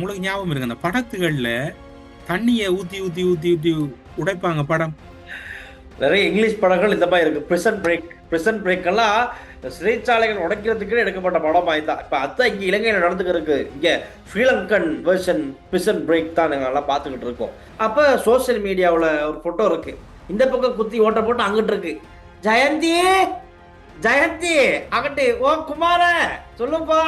உங்களுக்கு ஞாபகம் இருக்கு அந்த படத்துகள்ல தண்ணிய ஊத்தி ஊத்தி ஊத்தி ஊத்தி உடைப்பாங்க படம். நிறைய இங்கிலீஷ் படங்கள் இந்த மாதிரி இருக்கு. பிரிசன் பிரேக் எல்லாம் சிறைச்சாலைகள் உடைக்கிறதுக்கு எடுக்கப்பட்ட படம் தான். இப்ப அதான் இங்க இலங்கையில நடந்துக்கு இருக்கு. இங்க ஸ்ரீலங்கன் வெர்ஷன் பிரிசன் பிரேக் தான் நாங்க எல்லாம் பார்த்துக்கிட்டு இருக்கோம். அப்ப சோசியல் மீடியாவில் ஒரு போட்டோ இருக்கு. இந்த பக்கம் குத்தி ஓட்ட போட்டு அங்கிட்டு இருக்கு ஜெயந்தி ஜெயந்தி அங்கிட்டு ஓ குமார சொல்லுப்பா.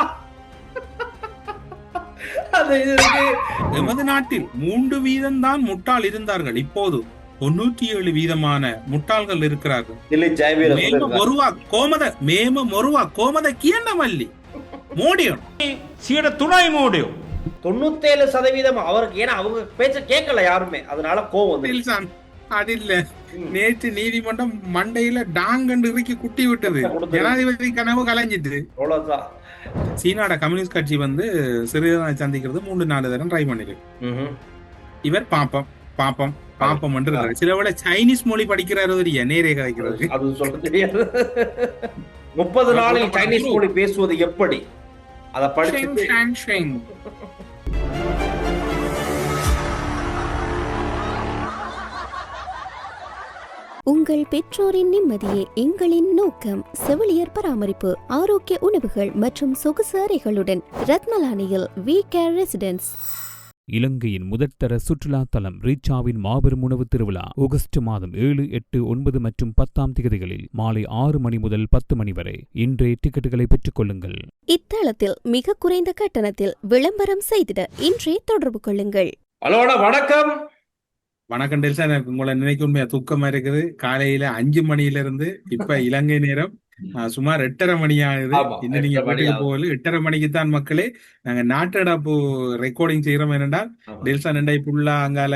எமது நாட்டில் 3% தான் முட்டாள் இருந்தார்கள். இப்போது 97 வீதமான முட்டாள்கள் இருக்கிறார்கள். கோமத கியண்ண மல்லி மோடியும் சீட துணை மோடியும் 97% அவருக்கு. ஏன்னா அவங்க பேச்ச கேட்கல யாருமே, அதனால கோவம். அது இல்ல, நேற்று நீதிமன்றம் மண்டையில டாங்கண்டு இறுக்கி குட்டி விட்டது. ஜனாதிபதி கனவு கலைஞ்சிட்டு. அவ்வளவுதான். சீனாட கம்யூனிஸ்ட் கட்சி வந்து சிறிதனை சந்திக்கிறது 3-4 தரம் ட்ரை பண்ணிருக்கு. இவர் பாப்பம் சில வேளை சைனீஸ் மொழி படிக்கிறாரு, நேரே கதைக்கிறது. அது சொல்ல தெரியாது. 30 நாளில் சைனீஸ் மொழி பேசுவது எப்படி அதை படிச்சு. உங்கள் பெற்றோரின் நிம்மதியே எங்களின் நோக்கம். செவிலியர் பராமரிப்பு, ஆரோக்கிய உணவுகள் மற்றும் சொகுசு அறைகளுடன் ரத்னலானியில் வி கேர் ரெசிடென்ஸ். இலங்கையின் முதற்தர சுற்றுலா தலம் ரீச்சாவின் மாபெரும் உணவு திருவிழா ஆகஸ்ட் மாதம் 7, 8, 9 மற்றும் 10 தேதிகளில் மாலை 6 மணி முதல் 10 மணி வரை. இன்றே டிக்கெட்டுகளை பெற்றுக் கொள்ளுங்கள். இத்தளத்தில் மிக குறைந்த கட்டணத்தில் விளம்பரம் செய்திட இன்றே தொடர்பு கொள்ளுங்கள். ஹலோடா, வணக்கம். வணக்கம் டெல்சா. எனக்கு உங்களை நினைக்க உண்மையா தூக்கமா இருக்குது. காலையில 5 மணியில இருந்து இப்ப இலங்கை நேரம் சுமார் 8:30 மணி ஆகுது. இன்னும் நீங்க வீட்டுக்கு போகல. 8:30 மணிக்கு தான் மக்களே நாங்க நாட்டடாப்பு ரெக்கார்டிங் செய்யறோம். என்னென்றால் டெல்சா நண்டை புல்லா அங்கால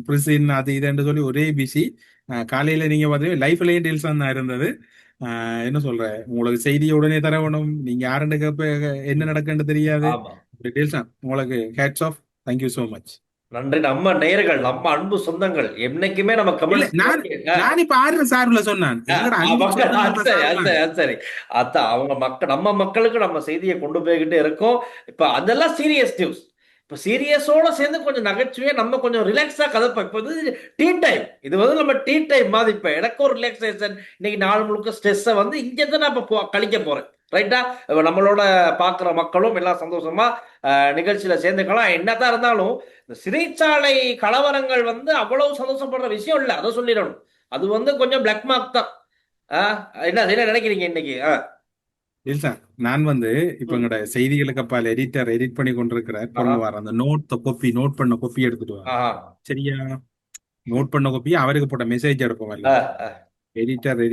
பிரிசின் அது இதுன்னு சொல்லி ஒரே பிஸி. காலையில நீங்க பாத்தீங்கன்னா லைஃப்லயும் டெல்சா தான் இருந்தது. என்ன சொல்ற, உங்களுக்கு செய்தியை உடனே தர வேணும். நீங்க யாருன்னு கேப்ப என்ன நடக்குன்னு தெரியாது. டெல்சா உங்களுக்கு hats off. Thank you so much. நன்றி. நம்ம நேயர்கள், நம்ம அன்பு சொந்தங்கள் என்னைக்குமே நம்ம நான் இப்ப ஆறு சார்ல சொன்னேன். சரி, அதான் அவங்க மக்கள், நம்ம மக்களுக்கு நம்ம செய்தியை கொண்டு போய்கிட்டே இருக்கோம். இப்ப அதெல்லாம் சீரியஸ் நியூஸ். இப்ப சீரியஸோட சேர்ந்து கொஞ்சம் நகைச்சுவையா நம்ம கொஞ்சம் ரிலாக்ஸா கதைப்போம். இப்ப வந்து டீ டைம், இது வந்து நம்ம டீ டைம் மாதிரி. இப்ப எனக்கு ஒரு ரிலாக்ஸேஷன். இன்னைக்கு நாள் முழுக்க ஸ்ட்ரெஸ்ஸை வந்து இங்க தான் நான் இப்ப கழிக்க போறேன். ரைட்டா? நம்மளோட பாக்குற மக்களும் எல்லாம் சந்தோஷமா நிகழ்ச்சியில சேர்ந்துக்கலாம். என்னதான் இருந்தாலும் இந்த சிறைச்சாலை கலவரங்கள் வந்து அவ்வளவு சந்தோஷப்படுற விஷயம் இல்ல, அதை சொல்லிடணும். அது வந்து கொஞ்சம் பிளாக் மார்க் தான். என்ன நினைக்கிறீங்க இன்னைக்கு? இல்ல சார், நான் வந்து இப்ப எங்களோட செய்திகளுக்கு அப்பால் எடிட் பண்ணி கொண்டிருக்கிறார். அந்த நோட் பண்ண கொப்பி எடுத்துட்டு வர. சரியா? நோட் பண்ண கொப்பி அவருக்கு போட்ட மெசேஜ் எடுப்போம். எடிட்டர்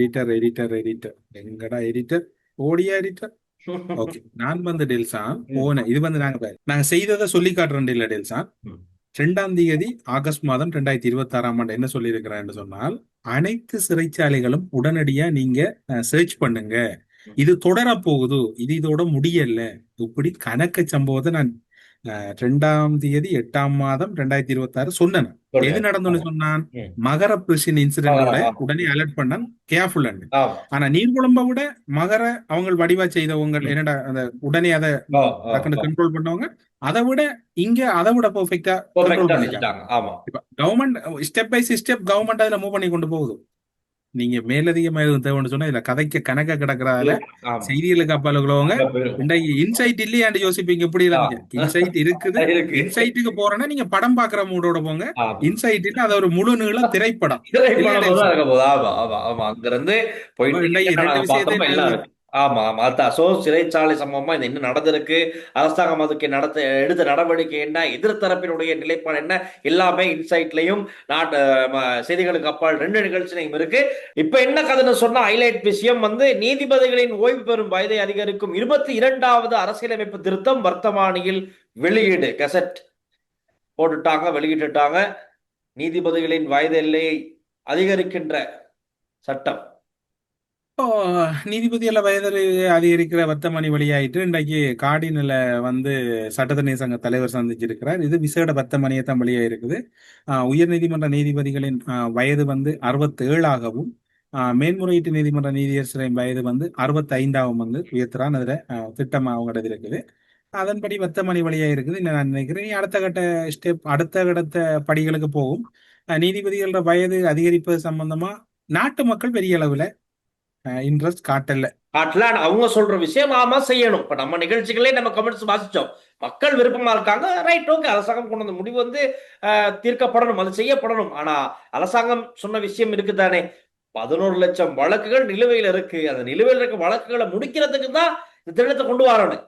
எங்கடா எடிட்டர்? ஓடியா எடிட்டர்? ஓகே, நான் வந்து டெல்சா போன இது வந்து நாங்க செய்ததை சொல்லி காட்டுறோம். இல்ல டெல்சா 2ஆம் தேதி ஆகஸ்ட் மாதம் 2026 ஆண்டு என்ன சொல்லி இருக்கிறேன் சொன்னால், அனைத்து சிறைச்சாலைகளும் உடனடியா நீங்க சர்ச் பண்ணுங்க. இது தொடர போகுது, இது இதோட முடியல. இப்படி கணக்க சம்பவத்தை நான் 2ஆம் தேதி 8ஆம் மாதம் 2026 சொன்னேன். எது நடந்தோன்னு சொன்னான், மகர பிரிஷன் இன்சிடென்டோட உடனே அலர்ட் பண்ணான், கேர்ஃபுல். ஆனா நீர்குழம்ப விட மகர அவங்க வடிவா செய்தவங்க என்னடா அந்த உடனே அதை கண்ட்ரோல் பண்ணவங்க, அதை விட இங்க அதை விட பெர்ஃபெக்டா கண்ட்ரோல் பண்ணிட்டாங்க. இப்ப government step by step government அதுல மூவ் பண்ணி கொண்டு போகுது. நீங்க மேலதிகமா எதுவும் தேவைன்னு சொன்னா இதுல கதைக்க கணக்க கிடக்குறால செய்திகளுக்கு அப்பாலுக்குள்ளவங்க இன்றைக்கு இன்சைட் இல்லையாண்டு யோசிப்பீங்க. எப்படி இல்லாம இன்சைட் இருக்குது. இன்சைட்டுக்கு போறேன்னா நீங்க படம் பாக்குற மூடோட போங்க. இன்சைட் இல்ல, அது ஒரு முழு நீள திரைப்படம். அங்கிருந்து ஆமா ஆமா, அதான். சோ சிறைச்சாலை சம்பவமா இது என்ன நடந்திருக்கு, அரசாங்கம் அதுக்கு எடுத்த நடவடிக்கை என்ன, எதிர்த்தரப்பினுடைய நிலைப்பாடு என்ன, எல்லாமே இன்சைட்லயும் செய்திகளுக்கு அப்பால் 2 நிகழ்ச்சியும் இருக்கு. இப்ப என்ன கதைன்னு சொன்னா, ஹைலைட் விஷயம் வந்து நீதிபதிகளின் ஓய்வு பெறும் வயதை அதிகரிக்கும் 22வது அரசியலமைப்பு திருத்தம் வர்த்தமானியில் வெளியீடு. கெசட் போட்டுட்டாங்க, வெளியிட்டுட்டாங்க. நீதிபதிகளின் வயது எல்லையை அதிகரிக்கின்ற சட்டம். நீதிபதியில வயது அதிகரிக்கிற வர்த்தமானி வழியாயிட்டு இன்றைக்கு காடினில வந்து சட்டத்தரணி சங்க தலைவர் சந்திச்சிருக்கிறார். இது விசேட வர்த்தமானியை தான் வெளியாயிருக்குது. உயர் நீதிமன்ற நீதிபதிகளின் வயது வந்து 67ஆகவும், மேன்முறையீட்டு நீதிமன்ற நீதியரசரின் வயது வந்து 65ஆகவும் வந்து உயர்த்துறான். அதுல திட்டம் அவங்களது இருக்குது. அதன்படி வர்த்தமானி வழியா இருக்குது. நான் நினைக்கிறேன் அடுத்த கட்ட படிகளுக்கு போகும். நீதிபதிகளோட வயது அதிகரிப்பது சம்பந்தமா நாட்டு மக்கள் பெரிய அளவுல இன்ட்ரெஸ்ட் காட்டல. அவங்க சொல்ற விஷயம் ஆமா செய்யணும். இப்ப நம்ம நிகழ்ச்சிகளே நம்ம கமெண்ட்ஸ் வாசிச்சோம். மக்கள் விருப்பமா இருக்காங்க, ரைட், ஓகே. அரசாங்கம் கொண்டு வந்த முடிவு தீர்க்கப்படணும், அது செய்யப்படணும். ஆனா அரசாங்கம் சொன்ன விஷயம் இருக்குதானே, 11 லட்சம் வழக்குகள் நிலுவையில் இருக்கு. அந்த நிலுவையில் இருக்க வழக்குகளை முடிக்கிறதுக்கு தான் இந்த திட்டத்தை கொண்டு வரணும்.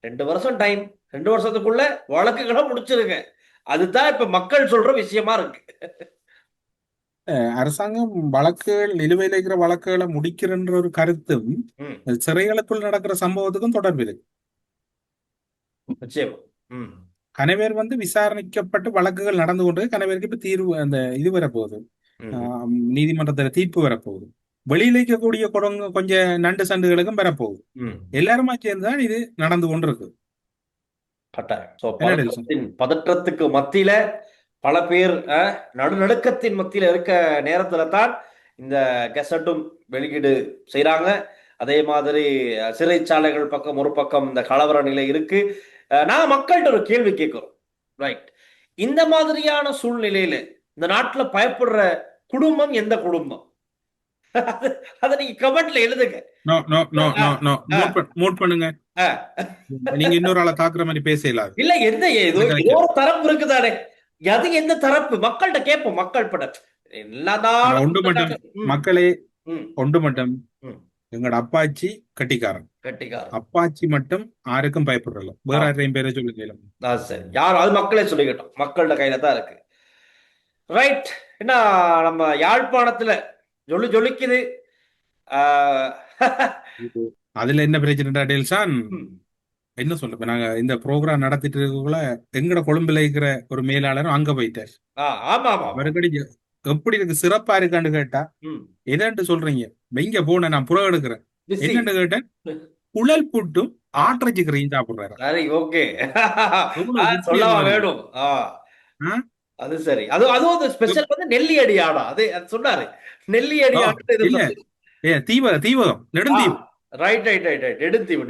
2 வருஷம் டைம், 2 வருஷத்துக்குள்ள வழக்குகளை முடிச்சிருங்க. அதுதான் இப்ப மக்கள் சொல்ற விஷயமா இருக்கு. அரசாங்கம் நிலுவையில் இருக்கிற வழக்குகளை முடிக்கிறன்ற ஒரு கருத்தும் சிறைகளுக்குள் நடக்கிற சம்பவத்துக்கும் தொடர்பு இருக்கு. நிச்சயம். கணவர் விசாரணைக்கப்பட்டு வழக்குகள் நடந்து கொண்டு கணவருக்கு இப்ப தீர்வு அந்த இது வரப்போகுது, நீதிமன்றத்துல தீர்ப்பு வரப்போகுது. வெளியில இருக்கக்கூடிய கொஞ்சம் நண்டு சண்டுகளுக்கும் வரப்போகுது. எல்லாருமா சேர்ந்துதான் இது நடந்து கொண்டிருக்கு. பதற்றத்துக்கு மத்தியில பல பேர் நடுநடுக்கத்தின் மத்தியில இருக்க நேரத்துல தான் இந்த கெசட்டும் வெளியீடு செய்யறாங்க. அதே மாதிரி சிறைச்சாலைகள் பக்கம் ஒரு பக்கம் இந்த கலவர நிலை இருக்கு. நான் மக்கள்கிட்ட ஒரு கேள்வி கேட்கிறோம், ரைட்? இந்த மாதிரியான சூழ்நிலையில இந்த நாட்டுல பயப்படுற குடும்பம் எந்த குடும்பம்? அதை நீங்க கமெண்ட்ல எழுதுங்க. பண்ணுங்க. நீங்க இன்னொரு ஆளை தாக்குற மாதிரி பேசலாம். இல்ல, ஏதோ ஒரு தரப்பு இருக்குதானே, அது எந்த தரப்பு? மக்கள்கிட்ட கேட்போம். மக்கள் பட மக்களே ஒன்று மட்டும், எங்களோட அப்பாச்சி கட்டிக்காரன். அப்பாச்சி மட்டும் யாருக்கும் பயப்படுறல. வேற யாரையும் பேரை சொல்லுங்க. சரி, யாரும் அது மக்களே சொல்லிக்கிட்டோம். மக்களோட கையில தான் இருக்கு, ரைட்? என்ன நம்ம யாழ்ப்பாணத்துல ஜொலிக்குது. அதுல என்ன பிரச்சனை டேல்சான்? என்ன சொல்ல, நாங்க இந்த ப்ரோக்ராம் நடத்திட்டு இருக்கக்குள்ள எங்கட கொழும்புல இருக்கிற ஒரு மேலாளரும் அங்க போயிட்டார். அவருக்கடி எப்படி இருக்கு, சிறப்பா இருக்கான்னு கேட்டா, எதான்ட்டு சொல்றீங்க? இங்க போன நான் புற எடுக்கிறேன் என்னன்னு கேட்டேன். குழல் புட்டும் ஆற்றச்சிக்கிறீங்க சாப்பிடுறாரு. ஓகே, வேணும். அது சரி. அதுவும் ஸ்பெஷல் நெல்லி அடி ஆடா. அது சொன்னாரு, நெல்லி அடி ஆடு. தீவகம் நெடுந்தீவு. ரைட். நெடுந்தீவு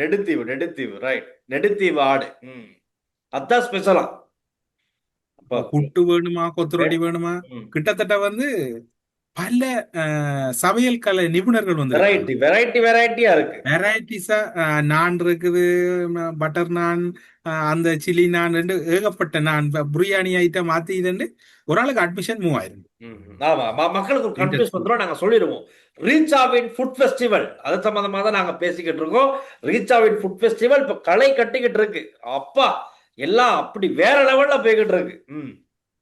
ரைட். நெடுந்தீவு ஆடு. அதான் ஸ்பெஷலா. புட்டு வேணுமா, கொத்துரொடி வேணுமா, கிட்டத்தட்ட பல சமையல் கலை நிபுணர்கள் வெரைட்டியா இருக்கு. வெரைட்டிஸா நான் இருக்குது, பட்டர் நான், அந்த சில்லி நான், ஏகப்பட்ட நான், பிரியாணி ஐட்டம் மாத்தி இதுன்னு ஒரு ஆளுக்கு அட்மிஷன் 3000. ஆமா, மக்களுக்கு கன்ஃபியூஸ் பண்றோம். நாங்க சொல்லிடுவோம், ரீச்சாவின் ஃபுட் ஃபெஸ்டிவல் அது சம்பந்தமா தான் நாங்க பேசிக்கிட்டு இருக்கோம். ரீச்சாவின் ஃபுட் ஃபெஸ்டிவல் இப்ப களை கட்டிக்கிட்டு இருக்கு. அப்பா, எல்லாம் அப்படி வேற லெவல்ல போய்கிட்டு இருக்கு.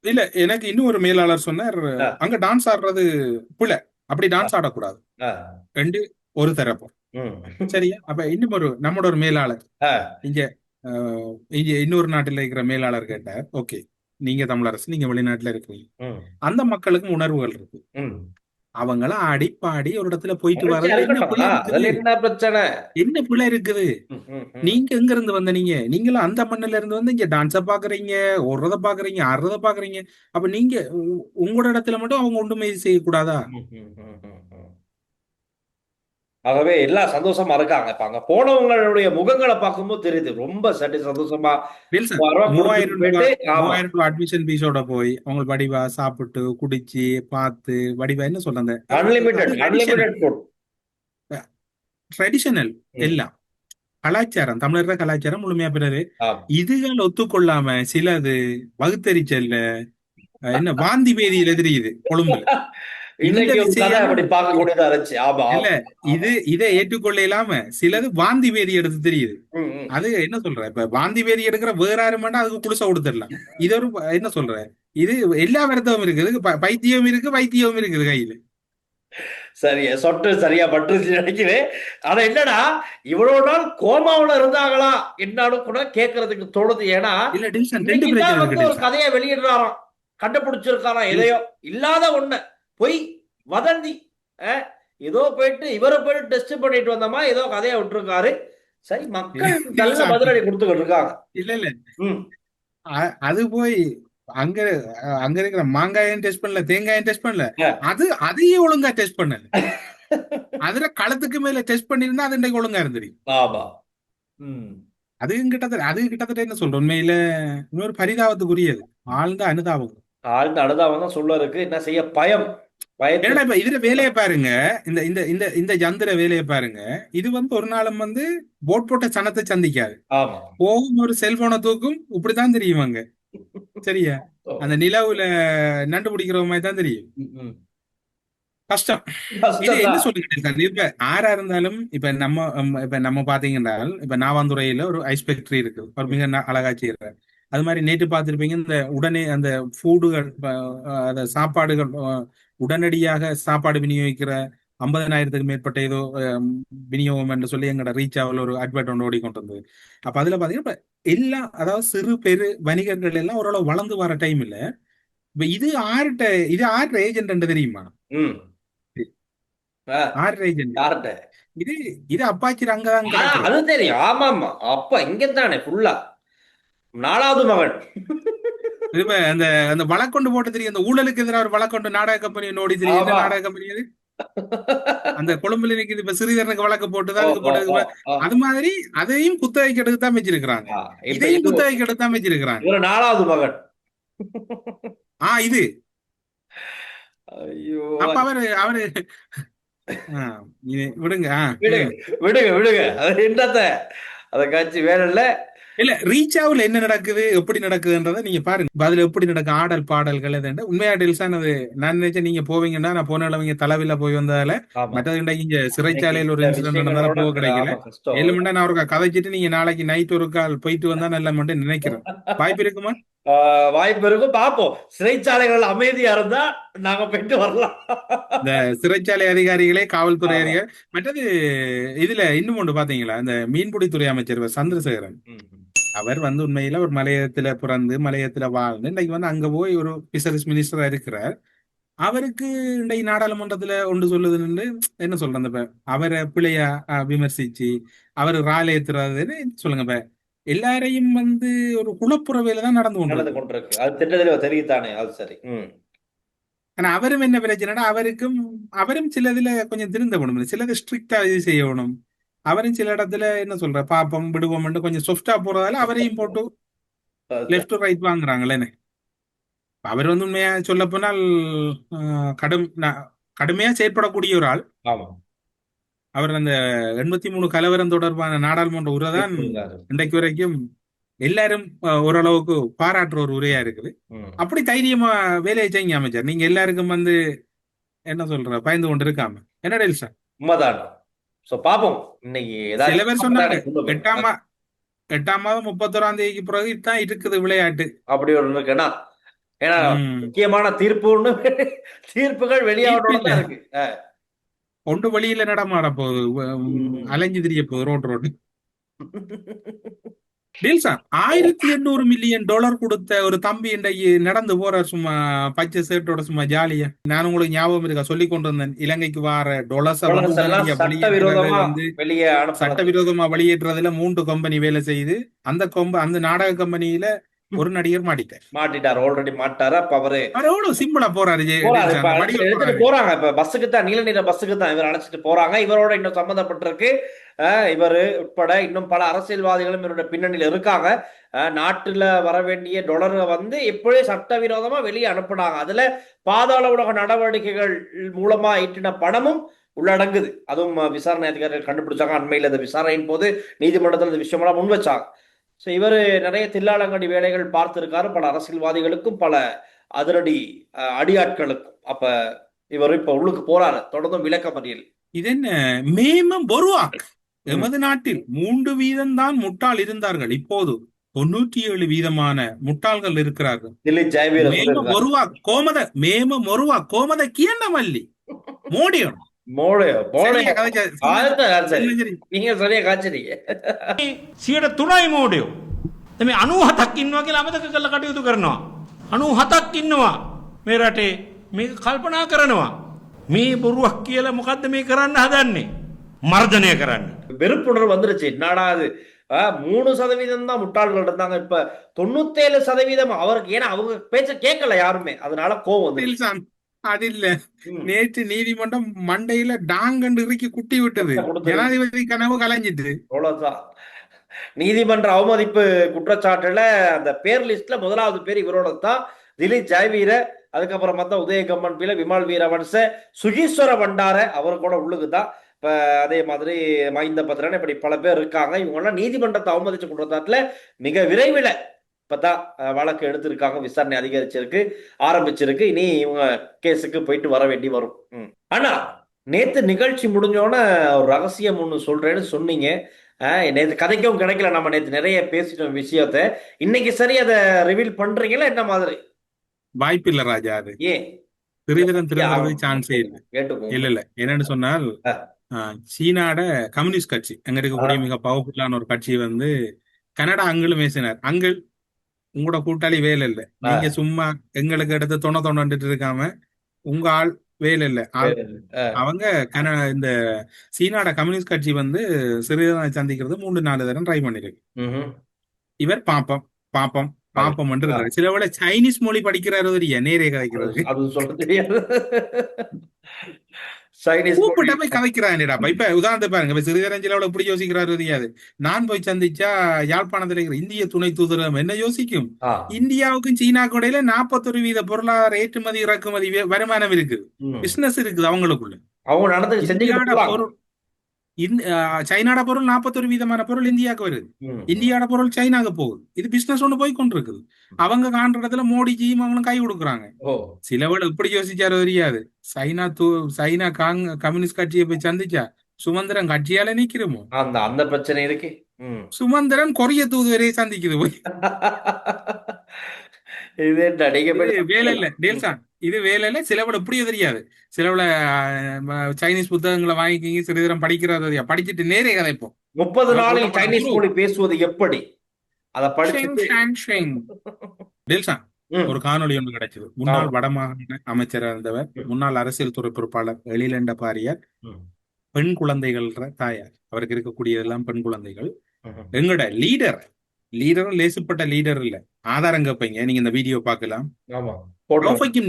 இல்ல, எனக்கு இன்னும் ஒரு மேலாளர் சொன்னார், அங்க டான்ஸ் ஆடுறது புள்ள, அப்படி டான்ஸ் ஆடக்கூடாது, ரெண்டு ஒரு தரப்பு. சரியா? அப்ப இன்னும் நம்மளோட ஒரு மேலாளர் இங்க இன்னொரு நாட்டுல இருக்கிற மேலாளர் கேட்டார், ஓகே, நீங்க தமிழரசு, நீங்க வெளிநாட்டுல இருக்கீங்க, அந்த மக்களுக்கும் உணர்வுகள் இருக்கு, அவங்கள ஆடி பாடி ஒரு இடத்துல போயிட்டு வர என்ன பிள்ளை இருக்குது? நீங்க எங்க இருந்து வந்த? நீங்களும் அந்த மண்ணில இருந்து வந்து இங்க டான்ஸ பாக்குறீங்க, ஓடுறத பாக்குறீங்க, ஆடுறத பாக்குறீங்க. அப்ப நீங்க உங்களோட இடத்துல மட்டும் அவங்க ஒன்றுமே செய்யக்கூடாதா? ஆகவே எல்லாம் சந்தோஷமா இருக்காங்க. இப்ப அங்க போனவங்களுடைய முகங்களை பார்க்கும்போது தெரியுது, ரொம்ப சந்தோஷமா. 3000 அட்மிஷன் பீஸோட போய் அவங்க வடிவா சாப்பிட்டு குடிச்சு பார்த்து வடிவா என்ன சொல்றாங்க, ட்ரெடிஷனல் எல்லாம் கலாச்சாரம், தமிழர் கலாச்சாரம் முழுமையா பிறகு இதுகள் ஒத்துக்கொள்ளாம சிலது வகுத்தறிச்சல்ல என்ன வாந்தி பேதியில தெரியுது கொழும்புல. இதை ஏற்றுக்கொள்ள இல்லாம சிலது வாந்தி பேதி எடுத்து தெரியுது. அது என்ன சொல்ற, இப்ப வாந்தி பேதி எடுக்கிற வேற யாருமாட்டா அதுக்கு குடிசை கொடுத்துடலாம். இது ஒரு என்ன சொல்ற, இது எல்லா வருத்தமும் இருக்குது, பைத்தியம் இருக்கு, வைத்தியமும் இருக்குது கையில. சரியா சொட்டு சரியா பட்டுருச்சு நினைக்கிறேன். ஆனா என்னன்னா, இவ்வளவு நாள் கோமாவுல இருந்தாங்களா என்னாலும் கூட கேட்கறதுக்கு தோணுது. ஏன்னா ஒரு கதையை வெளியிடுறாராம், கண்டுபிடிச்சிருக்காராம் எதையோ இல்லாத ஒண்ணு, பொய் வதந்தி, ஏதோ போயிட்டு இவரை போயிட்டு டெஸ்ட் பண்ணிட்டு வந்தோமா, ஏதோ கதையை விட்டுருக்காரு. சரி, மக்கள் நல்ல பதிலடி கொடுத்துக்கிட்டு இருக்காங்க. இல்ல அது போய் அங்க இருக்கிற மாங்காயும் டெஸ்ட் பண்ணல, தேங்காயும் டெஸ்ட் பண்ணல, அதையே ஒழுங்கா டெஸ்ட் பண்ணல. அதுல களத்துக்கு மேல டெஸ்ட் பண்ணிருந்தா அது இன்றைக்கு ஒழுங்கா இருந்துரு. ஆமா, அது கிட்டத்தட்ட என்ன சொல்ற உண்மையில இன்னொரு பரிதாபத்துக்குரியது. ஆழ்ந்த அனுதாபம். ஆழ்ந்த அனுதாபம் தான் சொல்ல இருக்கு. என்ன செய்ய, பயம், பயத்து. ஏன்னா இப்ப இதுல வேலையை பாருங்க, இந்த இந்த இந்த இந்த யந்திர வேலையை பாருங்க. இது ஒரு நாளும் போட் போட்ட சனத்தை சந்திக்காது. ஆமா. போகும் ஒரு செல்போனை தூக்கும், இப்படித்தான் தெரியும் அங்க. சரியா? அந்த நிலவுல நண்டு பிடிக்கிற மாதிரி தான் தெரியும். ம். கஷ்டம். இது கஷ்டம் என்ன தான். சொல்லிக்கிட்டு இப்ப ஆறா இருந்தாலும் இப்ப நம்ம பாத்தீங்கன்னா இப்ப நாவாந்துறையில ஒரு ஐஸ் ஃபேக்டரி இருக்கு, ஒரு மிக அழகா செய்யறாரு. அது மாதிரி நேற்று பார்த்திருப்பீங்க, இந்த உடனே அந்த ஃபுட்டுகள், அந்த சாப்பாடுகள், உடனடியாக சாப்பாடு விநியோகிக்கிற 50,000க்கு மேற்பட்ட ஏதோ விநியோகம் என்று சொல்லி எங்களோட ரீச் ஆகல ஒரு அட்வர்ட் ஒன்று ஓடிக்கொண்டு வந்தது. அப்ப அதுல பாத்தீங்கன்னா இப்ப எல்லாம், அதாவது சிறு பெரு வணிகர்கள் எல்லாம் ஓரளவு வளர்ந்து வர டைம் இல்ல. இப்ப இது ஆர்ட ஏஜென்ட் தெரியுமா? ம். ஆ, ஆர்ட ஏஜென்ட் யார்கிட்ட? இது இது அப்பாச்சி அங்கதான் கிடக்குது. அது தெரியும். ஆமா ஆமா. அப்ப இங்க தானே ஃபுல்லா 4வது மகன். இப்ப அந்த அந்த வழக்கொண்டு போட்டு தெரியும், அந்த ஊழலுக்கு எதிராக ஒரு வழக்கொண்டு நாடக கம்பெனி ஓடி தெரியும். என்ன ஆமா. நாடக கம்பெனி அது? அந்த கொழும்புல நிக்குது. இப்ப சிறிதரனுக்கு வழக்கு போட்டுதான் ஓ, அதுக்கு ஓ, போட்டதுக்கு ஓ, ஓ. அது மாதிரி அதையும் குத்தகைக்கு எடுத்து தான் வச்சிருக்கிறாங்க. ஆ, இப்ப இதையும் இது குத்தகைக்கு எடுத்து தான் வச்சிருக்கிறாங்க. இவரு 4வது மகன். இது ஐயோ. அப்ப அவரு அவரு இது விடுங்க. விடுங்க விடுங்க விடுங்க. அது என்னத்த, அதை காட்சி வேற இல்ல. இல்ல, ரீச் ஆகுல என்ன நடக்குது, எப்படி நடக்குதுன்றதை நீங்க பாருங்க. இப்ப அதுல எப்படி நடக்கும் ஆடல் பாடல்கள் எதுன்னு உண்மையா டெல்ஸான். அது நான் நினைச்சேன் நீங்க போவீங்கன்னா, நான் போன இளவங்க தலைவில போய் வந்ததால. ஆமா. மற்றது இன்றைக்கு இங்க சிறைச்சாலையில் ஒரு இந்த இன்சிடென்ட் நடந்தாலும் போக விஷயங்களோட கிடைக்கல. ஆமா, கஷ்டம். 7 மணி நேரம் நான் ஒரு கதைச்சிட்டு நீங்க நாளைக்கு நைட் ஒரு கால் போயிட்டு வந்தா நல்ல மட்டும் நினைக்கிறேன். வாய்ப்பு இருக்குமா? வாய்ப்பு இருக்கும், பார்ப்போம். சிறைச்சாலைகள் அமைதியா இருந்தா நாங்க போயிட்டு வரலாம். இந்த சிறைச்சாலை அதிகாரிகளே, காவல்துறை அதிகாரி. மற்றது இதுல இன்னும் ஒன்று பாத்தீங்களா, இந்த மீன்பிடித்துறை அமைச்சர் சந்திரசேகரன். அவர் உண்மையில ஒரு மலையத்துல பிறந்து மலையத்துல வாழ்ந்து இன்னைக்கு அங்க போய் ஒரு பிஷரிஸ் மினிஸ்டரா இருக்கிறார். அவருக்கு இன்றைக்கு நாடாளுமன்றத்துல ஒன்று சொல்லுதுன்னு என்ன சொல்றேன், இப்ப அவரை பிள்ளையா விமர்சிச்சு அவர் ரால ஏத்துறதுன்னு சொல்லுங்க. இப்ப எல்லாரையும் ஒரு குழப்புறவையில தான் நடந்து நடந்து கொண்டு கொண்டிருக்கு. அது திட்டத்துல தெரியுதானே. அது சரி. ஆனா அவரும் என்ன பிரச்சனைனா, அவரும் சிலதுல கொஞ்சம் திருந்த வேணும், சிலது ஸ்ட்ரிக்டா இது செய்யணும். அவரும் சில இடத்துல என்ன சொல்ற பாப்பம் விடுவோம் கொஞ்சம் சொஃப்டா போறதால அவரையும் போட்டு லெஃப்ட் ரைட் வாங்குறாங்களேன்னு. அவர் உண்மையா சொல்ல போனால் கடுமையா செயற்படக்கூடிய ஒரு ஆள். ஆமா. அவர் அந்த 83 கலவரம் தொடர்பான நாடாளுமன்ற உரைதான் இன்றைக்கு வரைக்கும் எல்லாரும் ஓரளவுக்கு பாராட்டுற ஒரு உரையா இருக்குது. அப்படி தைரியமா வேலையை செய்யுங்க அமைச்சர். நீங்க எல்லாருக்கும் என்ன சொல்ற பயந்து கொண்டு இருக்காம. என்ன டெல்ஸா? உண்மைதான். சோ பாப்போம். இன்னைக்கு சில பேர் சொன்னாங்க 8ஆம் மாதம் 31ஆம் தேதிக்கு பிறகு தான் இருக்குது விளையாட்டு. அப்படி ஒண்ணு இருக்குன்னா, ஏன்னா முக்கியமான தீர்ப்புகள் வெளியாகணும் இருக்கு. ஒன்று வழியில நடமாட போகுது, அலைஞ்சு திரிய போகுது ரோடு. டீல்ஸா $1,800 மில்லியன் கொடுத்த ஒரு தம்பி இன்றைக்கு நடந்து போற, சும்மா பச்சை ஷர்ட்டோட சும்மா ஜாலியா. நான் உங்களுக்கு ஞாபகம் இருக்கா சொல்லி கொண்டு வந்தேன், இலங்கைக்கு வார டொலர்ஸ் சட்டவிரோதமா வெளியேற்றுறதுல 3 கம்பெனி வேலை செய்யுது. அந்த நாடக கம்பெனியில ஒரு நடிகர் மாட்டிட்டார். ஆல்ரெடி மாட்டாரு. அப்ப அவரு சிம்பிளா போறாரு. போறாங்க இப்ப பஸ்ஸுக்கு தான், நீல நிற பஸ்ஸுக்கு தான் இவர் அழைச்சிட்டு போறாங்க. இவரோட இன்னும் சம்பந்தப்பட்டிருக்கு இவரு உட்பட இன்னும் பல அரசியல்வாதிகளும் இவரோட பின்னணியில் இருக்காங்க. நாட்டுல வர வேண்டிய டொலரை எப்படியே சட்டவிரோதமா வெளியே அனுப்புனாங்க. அதுல பாதாள உலக நடவடிக்கைகள் மூலமா ஈட்டின பணமும் உள்ளடங்குது. அதுவும் விசாரணை அதிகாரிகள் கண்டுபிடிச்சாங்க. அண்மையில் அந்த விசாரணையின் போது நீதிமன்றத்தில் இந்த விஷயமெல்லாம் முன் வச்சாங்க. ஸோ இவர் நிறைய தில்லாலங்கடி வேலைகள் பார்த்திருக்காரு, பல அரசியல்வாதிகளுக்கும் பல அதிரடி அடியாட்களுக்கும். அப்ப இவர் இப்ப உள்ளுக்கு போறாரு, தொடர்ந்தும் விளக்கமறியல். இது என்ன மேமம் பொருவாக்கு. எமது நாட்டில் 3% தான் முட்டாள் இருந்தார்கள், இப்போது 97% முட்டாள்கள் இருக்கிறார்கள். கோமத கியண்ண மல்லி மோடியோட සියට 3යි මෝඩයෝ. මේ 97ක් ඉන්නවා කියලා අමතක කරලා කටයුතු කරනවා. 97ක් ඉන්නවා මේ රටේ. මේක කල්පනා කරනවා. මේ බොරුවක් කියලා මොකද්ද මේ කරන්න හදන්නේ? மர்தனே கரன். வெறுப்புணர்வு வந்துருச்சு. என்னடா அது, 3% தான் முட்டாள்கள் இருந்தாங்க, இப்ப 97% அவருக்கு. ஏன்னா அவங்க பேச்ச கேட்கல யாருமே, அதனால கோவம் வந்து. அது இல்ல, நேற்று நீதிமன்றம் மண்டையில டாங்கண்டு இறுக்கி குட்டி விட்டது. ஜனாதிபதி கனவு கலைஞ்சிட்டு. அவ்வளவுதான். நீதிமன்ற அவமதிப்பு குற்றச்சாட்டுல அந்த பேர் லிஸ்ட்ல முதலாவது பேர் இவரோட தான். திலீப் ஜெயவீர, அதுக்கப்புறம் பார்த்தா உதயகம்மன் பிள்ளை, விமல் வீரவன்ச, சுகீஸ்வர பண்டார அவர் கூட உள்ளுக்குதான். இப்ப அதே மாதிரி மஹிந்த பத்ரன், இப்படி பல பேர் இருக்காங்க. இவங்க எல்லாம் நீதிமன்றத்தை அவமதிச்ச குற்றச்சாட்டுல மிக விரைவில் இப்பதான் வழக்கு எடுத்திருக்காங்க. விசாரணை அதிகரிச்சிருக்கு, ஆரம்பிச்சிருக்கு. இனி இவங்க கேஸுக்கு போயிட்டு வர வேண்டி வரும். ஆனா நேத்து நிகழ்ச்சி முடிஞ்சோன்னு ஒரு ரகசியம் ஒண்ணு சொல்றேன்னு சொன்னீங்க. நேத்து கதைக்கும் கிடைக்கல, நம்ம நேத்து நிறைய பேசிட்டோம் விஷயத்த. இன்னைக்கு சரி அதை ரிவீல் பண்றீங்களா என்ன மாதிரி? வாய்ப்பு இல்ல ராஜா, அது ஏன் சிறிதரம் திரும்புறது சான்ஸே இல்ல. கேட்டுக்கோங்க. இல்ல என்னன்னு சொன்னால், சீனாட கம்யூனிஸ்ட் கட்சி அங்க இருக்கக்கூடிய மிக பவர்ஃபுல்லான ஒரு கட்சி வந்து கனடா அங்கிளும் பேசினார். அங்கிள், உங்களோட கூட்டாளி வேலை இல்ல, நீங்க சும்மா எங்களுக்கு எடுத்து தொண்டிட்டு இருக்காம உங்க ஆள் வேலை இல்ல. அவங்க இந்த சீனாட கம்யூனிஸ்ட் கட்சி வந்து சிறிதரனை சந்திக்கிறது 3-4 தரம் ட்ரை பண்ணிருக்கு. இவர் பாப்பம் என்று இருக்காரு. சில வேளை சைனீஸ் மொழி படிக்கிறாரு, நேரே கதைக்கிறது. அது சொல்ல தெரியாது. கூப்பிட்ட போய் கதைக்கிறான்டா. இப்ப உதாரணத்தை பாருங்க, இப்ப சிறிதரஞ்சில எப்படி யோசிக்கிறாரு தெரியாது. நான் போய் சந்திச்சா யாழ்ப்பாணத்துல இருக்கிற இந்திய துணை தூதரகம் என்ன யோசிக்கும்? இந்தியாவுக்கும் சீனாவுக்கும் இடையில 41% பொருளாதார ஏற்றுமதி இறக்குமதி வருமானம் இருக்குது, பிசினஸ் இருக்குது அவங்களுக்குள்ள. அவங்க நடந்து சைனாட பொருள் 41% பொருள் இந்தியாவுக்கு வருது, இந்தியாவோட பொருள் சைனாக்கு போகுது. இது பிசினஸ் ஒண்ணு போய் கொண்டு இருக்குது. அவங்க காண்ற இடத்துல மோடிஜியும் அவங்களும் கை கொடுக்குறாங்க. சிலவள் எப்படி யோசிச்சாரு தெரியாது. சைனா கம்யூனிஸ்ட் கட்சியை போய் சந்திச்சா சுமந்திரன் கட்சியால நிக்கிறோமோ, அந்த பிரச்சனை இருக்கு. சுமந்திரன் கொரிய தூதுவரையை சந்திக்குது போய். வேலை இல்ல டேல்சான், இது வேலை இல்ல. சிலவள இப்படியே தெரியாது. சிலவள சைனீஸ் புத்தகங்களை வாங்கிக்கிங்க, சிறிதரம் படிக்கிறது, படிச்சுட்டு நேரே கதைப்போம். 30 நாளில் சைனீஸ் மொழி பேசுவது எப்படி, அதை படிச்சு டேல்சான் ஒரு காணொலி ஒன்று கிடைச்சது. முன்னாள் வடமாகாண அமைச்சராக இருந்தவர், முன்னாள் அரசியல் துறை பொறுப்பாளர் எழிலண்ட பாரியார், பெண் குழந்தைகள் தாயார். அவருக்கு இருக்கக்கூடியதெல்லாம் பெண் குழந்தைகள். எங்கட லீடரும் லேசுப்பட்ட லீடர் இல்ல. ஆதாரம் கேட்பீங்க, நீங்க இந்த வீடியோ பார்க்கலாம்.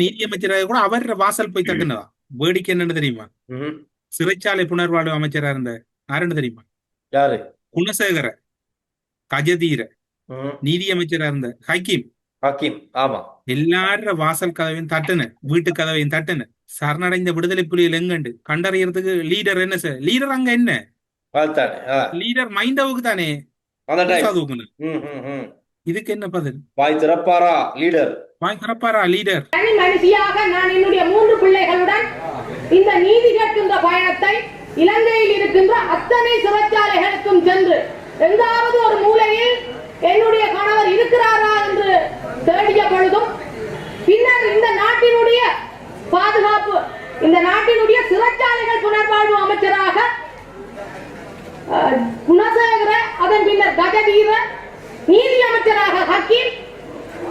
நீதி அமைச்சராக கூட அவர் வாசல் போய் தட்டுனதா. வேடிக்கை என்னன்னு தெரியுமா? சிறைச்சாலை புனர்வாழ்வு அமைச்சரா இருந்த யாருன்னு தெரியுமா? யாரு? குணசேகர கஜதீர நீதி அமைச்சரா இருந்த ஹக்கீம். ஆமா, எல்லார வாசல் கதவையும் தட்டுன, வீட்டு கதவையும் தட்டுன. சரணடைந்த விடுதலை புலிகள் எங்கண்டு கண்டறியறதுக்கு லீடர் என்ன சார்? லீடர் அங்க என்ன? லீடர் மைந்தவுக்கு தானே. இதுக்கு என்ன பதில்? வாய் திறப்பாரா லீடர்? மனுஷியாக நான் என்னுடைய 3 பிள்ளைகளுடன் இந்த நீதி கேட்கின்ற பயணத்தை இலங்கையில் இருக்கின்ற அத்தனை சிறைச்சாலைகளுக்கும் சென்று எங்காவது ஒரு மூலையில் என்னுடைய கணவர் இருக்கிறாரா என்று தேடிய பொழுதும், பின்னர் இந்த நாட்டினுடைய பாதுகாப்பு, இந்த நாட்டினுடைய சிறைச்சாலைகள் புனர்வாழ்வு அமைச்சராக குணசேகர, அதன் பின்னர் கஜதீர, நீதி அமைச்சராக ஹக்கீம்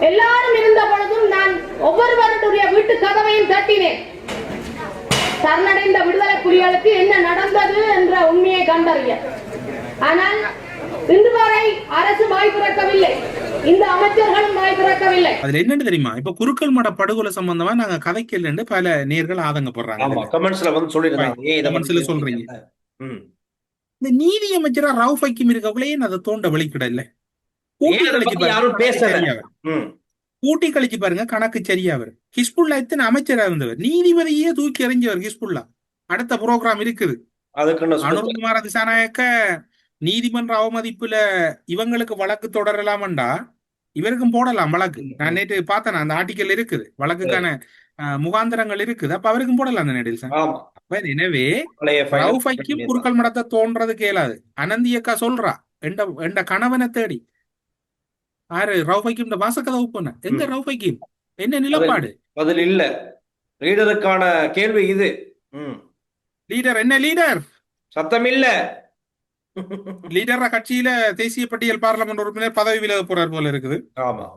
எல்லாரும் இருந்த பொழுதும் நான் ஒவ்வொருவருடைய வீட்டு கதவையும் தட்டினேன். சரணடைந்த விடுதலை புலிகளுக்கு என்ன நடந்தது என்ற உண்மையை கண்டறிய. ஆனால் இன்று வரை அரசு வாய் திறக்கவில்லை, இந்த அமைச்சர்களும் வாய் திறக்கவில்லை. அதுல என்னன்னு தெரியுமா? இப்ப குருக்கள் மட படுகொலை சம்பந்தமா நாங்க கதைக்கலன்னு பல நேர்கள் ஆதங்கப்படுறாங்க. கமெண்ட்ஸ்ல வந்து சொல்றீங்க. இந்த நீதி அமைச்சரா ரவுஃப் ஹக்கீம் இருக்கக்குள்ளே அதை தோண்ட வெளிக்கிடல. கூட்டி கழிச்சு பாருங்க, கணக்கு சரியா வரும். ஹிஸ்புல்லா எத்தனை அமைச்சரா இருந்தவர், நீதிபதியே தூக்கி எறிஞ்சவர் ஹிஸ்புல்லா. அடுத்த புரோகிராம் இருக்குது. அனுர்குமார திசாநாயக்க நீதிமன்ற அவமதிப்புல இவங்களுக்கு வழக்கு தொடரலாமண்டா, இவருக்கும் போடலாம் வழக்கு. நான் நேற்று பார்த்தேன், அந்த ஆர்டிக்கல் இருக்குது, வழக்குக்கான முகாந்திரங்கள் இருக்குது. அப்ப அவருக்கும் போடலாம் அந்த நேரில். எனவே ரவுஃப் ஹக்கீம் குருக்கள் மடத்தை தோன்றது கேளாது. அனந்தியக்கா சொல்றா, என்ற கணவனை தேடி யாரு ரவுஃப் ஹக்கீம் வாசக்கதவு போன. எங்க ரவுஃப் ஹக்கீம், என்ன நிலப்பாடு? பதில் இல்ல. லீடருக்கான கேள்வி இது. லீடர் என்ன லீடர்? சத்தம் இல்ல. லீடர் கட்சியில தேசிய பட்டியல் பார்லமெண்ட் உறுப்பினர் பதவி விலக போறார் போல இருக்குது. ஆமா,